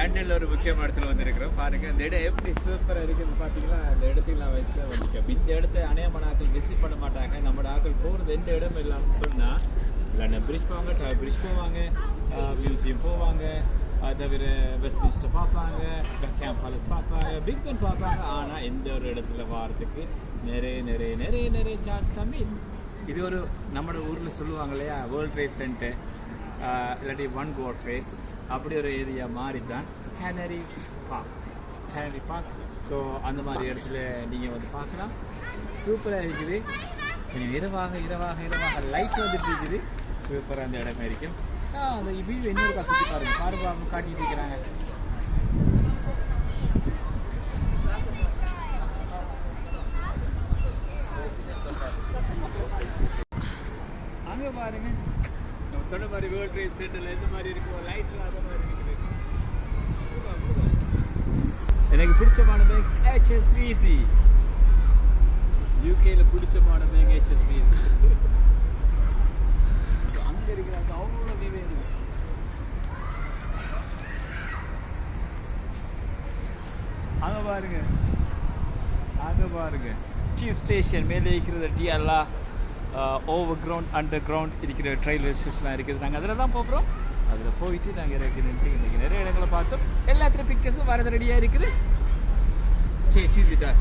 லண்டன்ல ஒரு முக்கியமான இடத்துல வந்திருக்கிறோம். பாருங்க இந்த இடம் எப்படி சூப்பராக இருக்குது பார்த்தீங்களா. அந்த இடத்துக்கு நான் வச்சுல வந்திருக்கேன். இந்த இடத்த அநேகமான ஆட்கள் விசிட் பண்ண மாட்டாங்க. நம்மளோட ஆட்கள் போகிறது எந்த இடம் இல்லாமல் சொன்னால் லண்டன் பிரிட்ஜ் போவாங்க, டவர் பிரிட்ஜ் போவாங்க, மியூசியம் போவாங்க, அது தவிர வெஸ்ட்மின்ஸ்டர் பார்ப்பாங்க, பக்கிங்ஹாம் பேலஸ் பார்ப்பாங்க, பிக் பென் பார்ப்பாங்க. ஆனால் எந்த ஒரு இடத்துல வாரத்துக்கு நிறைய சான்ஸ் கம்மி. இது ஒரு நம்ம ஊரில் சொல்லுவாங்க இல்லையா, வேர்ல்ட் ட்ரேட் சென்டர் இல்லாட்டி ஒன் கோட் ஃபேஸ், அப்படி ஒரு ஏரியா மாதிரி தான் கேனரி பார்க். ஸோ அந்த மாதிரி இடத்துல நீங்கள் வந்து பார்க்கலாம். சூப்பராக இருக்குது. கொஞ்சம் இரவாக லைட் வந்துட்டு இருக்குது. சூப்பராக அந்த இடமே இருக்கும். அந்த வீடு இன்னொரு சுற்றி பாருங்க காட்டிட்டு இருக்கிறாங்க. அங்கே பாருங்க, நம்ம சொன்ன மாதிரி வேர்ல்ட் ட்ரேட் சென்டரில் எந்த மாதிரி இருக்கும், லைட்லாம் அந்த மாதிரி இருக்குது. எனக்கு பிடிச்சமான பேங்க் HSBC. யூகேல பிடிச்சமான பேங்க் HSBC. ஸோ அங்கே இருக்கிறாங்க அவ்வளோ வீடு இருக்கு. அங்கே பாருங்க டியூப் ஸ்டேஷன் மேலே இருக்கிறது. டிஎல்லாம் ஓவர் கிரவுண்ட் அண்டர் கிரவுண்ட் இருக்கிற ரயில்வே ஸ்டேஷன்லாம் இருக்குது. நாங்கள் அதில் தான் போகிறோம். அதில் போயிட்டு நாங்கள் நின்றுட்டு இன்றைக்கி நிறைய இடங்களை பார்த்தோம். எல்லாத்துலேயும் பிக்சர்ஸும் வரது ரெடியாக இருக்குது. Stay tuned with us.